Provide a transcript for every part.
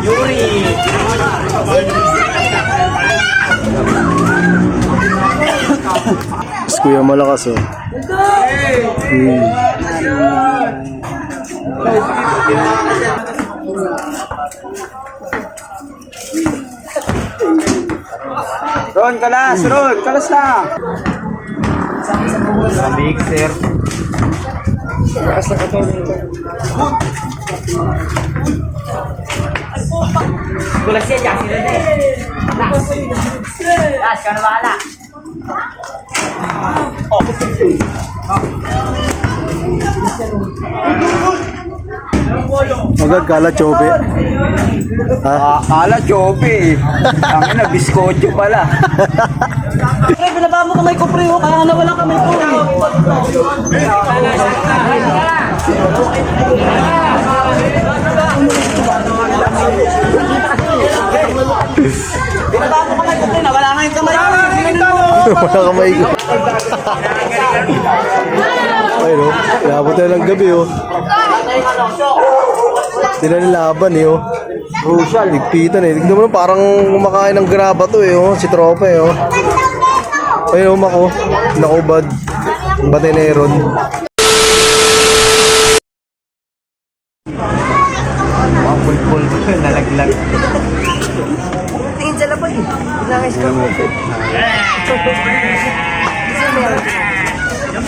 Yuri. Kuya malakas oh. Ron, kalas, Ron, kalas na. Sa mixer. Kalas na kato nito. Kulas siya, Jack, sila na eh. Las, ka na bahala. Agad kala chope. Ha? Kala chope. Ang ina, biskotyo pala. Pre, pinaba mo kamay ko pre, kaya nga nawala kamay ko. Pinaba mo kamay ko pre, nawala nga yung kamay ko. Wala kamay ko. Ayun oh. Inabot na ng gabi oh. Sila nilaban eh oh. Crucial. Ligpitan eh. Tignan mo parang kumakain ng graba to eh oh. Si tropa eh oh. Ayun oh mako. Nakubad. Batay na Aaron. Mga pulpul ko nalaglag. Tingin sa lapag eh. Nangis ka mo.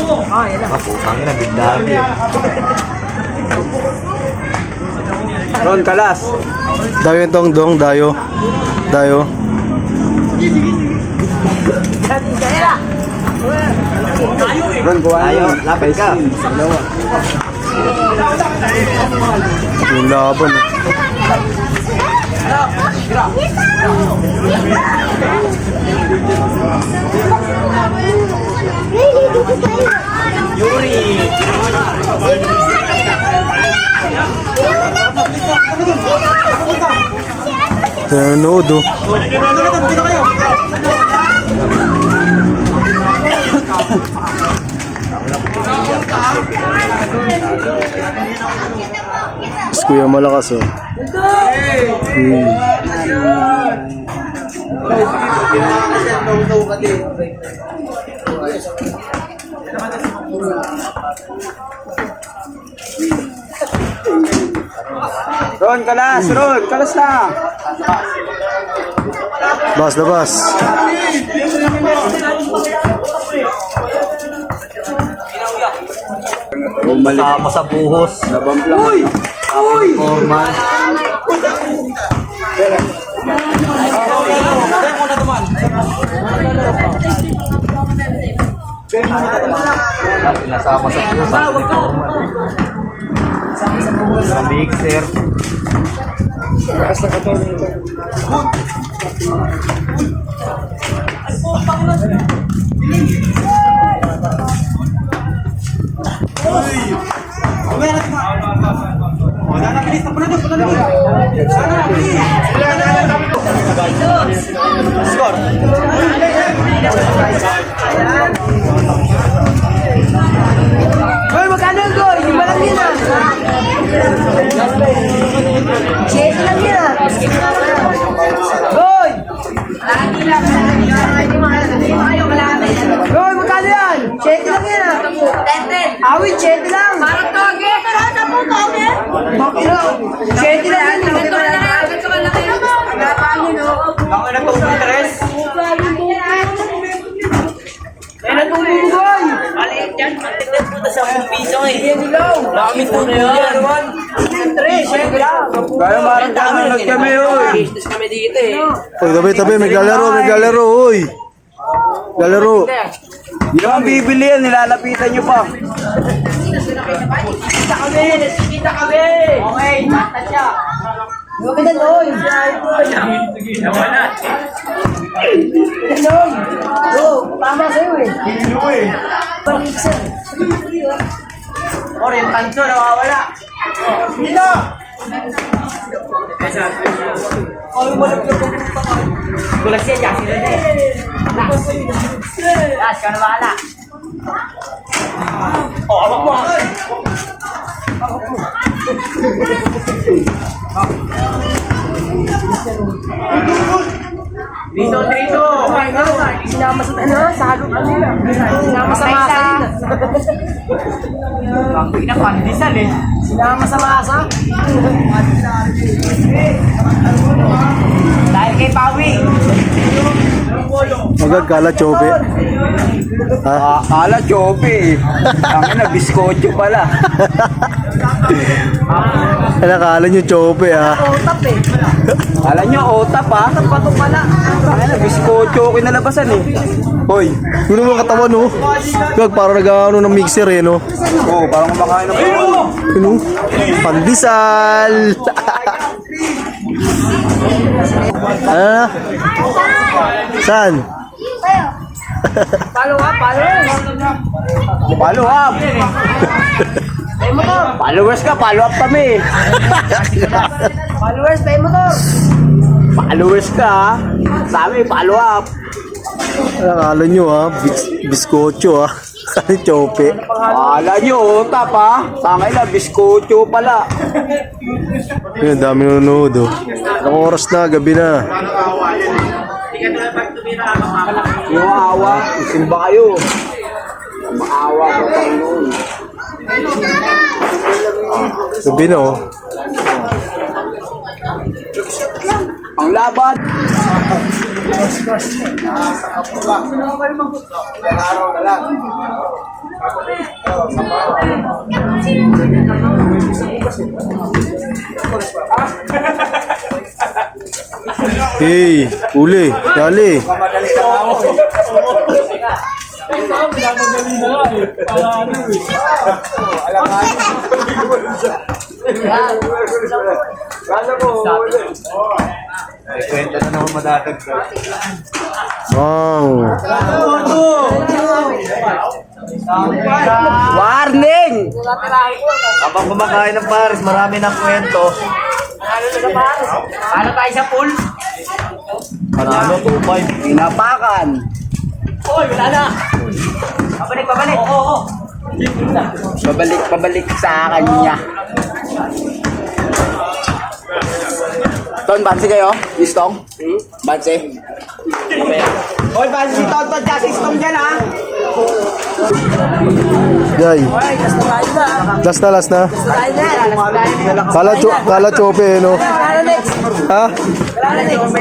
Ang ina, bigdami. Ron, kalas. Dayo yung tongdong. Dayo. Dayo. Ron, kuha na. Lapit ka. Yung laban eh. Yuri. Tanood oh. Kuya malakas oh. Ron, kalas, Ron, kalas na. Bas na bas. Kasama sa buhos. Uy! Uy! Normal. Nasama sa buhos. Sa mixer. Kalas na kato nito. Hoy, magkano yung goal? Hindi ba lang yun ah? 7 lang yun ah. Hoy! Hoy, magkano yan? 7 lang yan ah. 10. Awit, 7 lang. Parang toge. Parang sa po toge. 7 lang yan. Ako na itong interest. Natulog boy! Maliit yan. Matignan po na sa 10 piso eh. Dami po na yan. Kaya marang tanong kami oy. Business kami dito eh. Uy, tabi, may galero, uy. Galero. Hindi naman bibili yan, nilalapitan nyo pa. Kita kami! Okay, basta siya. Huwag ka na doon. Doon. Oo, tama sa'yo eh. Pag-iksan. Or yung tanso, nawawala. Dito! Kulas siya, Jack, sila na eh. Las, ka na bahala. Dito. Sinama sa ano, sa halong ano nila. Sinama sa masa nila. Ang pinapandisal eh. Sinama sa masa. Dahil kay Pawi. Agad kala chope. Ha? Kala chope eh. Ang ina, biskotyo pala. Nakala nyo chope ha. Otap eh. Kala nyo, otap ha? Pato pala. Ang ina, biskotyo kinalabasan eh. Hoy. Yun naman katawan no. Gag, parang nag-ano ng mixer eh no. Oo, parang kumakain ng bawal. Yun no. Pandesal. Ah. Saan? Follow up. Follow up. Pay motor. Followers ka, follow up kami. Followers, pay motor. Followers ka ha. Sabi, follow up. Nakala nyo ha. Biskotyo ha. Kani chope. Kala nyo, otap ha. Tangay na, biskotyo pala. Yun, dami nanonood oh. Anong oras na? Gabi na. Yung awa, isimba kayo. Maawa ko tayo noon. Gabi na oh. Ang laban. Hey, uli. Dali. Kwento na naman madadagdag. Wow. Warning! Kapag kumakain ng Paris, marami ng kwento. Ano tayo sa pool? Ano? 2.5. Pinapakan. Oy, wala na. Pabalik. Oo. Pabalik sa kanya. Ton, bansi kayo? Listong? Bansi? Hoy, bansi si Ton, kasi Listong dyan ha? Jay. Oy, gusto tayo na. Last na. Tayo na. Kala chope eh no. Wala next. Ha? Wala next.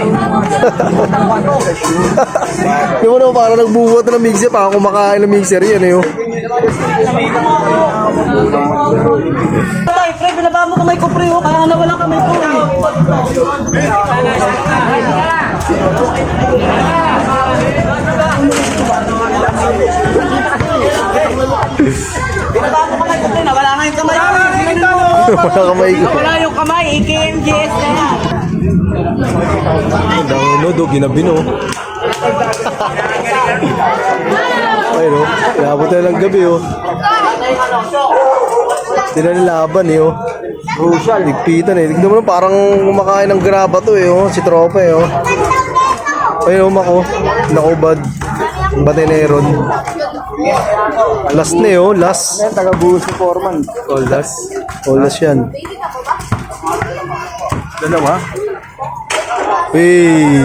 Yung ano, parang nagbubuhat ng mixer. Parang kumakain ng mixer yan eh oh. Ay, pre, binaba mo kamay ko, pre. Kaya nawala kamay ko. Binaba mo kamay ko, pre. Nawala nga yung kamay ko. Wala kamay ko. Wala yung kamay. IKMGS na yan. Ang nanonood oh. Ginabi no. Ay no. Labot na lang gabi oh. Hindi na nilaban eh oh. Crucial. Ligpitan eh. Tignan mo na parang kumakain ng graba to eh oh. Si tropa eh oh. Ayun oh, mako. Nakubad. Ang bateneron. Last na eh oh. Last. Taga-buhos ni Foreman. Oh, last. Oh, last yan. Dalawa? Hey.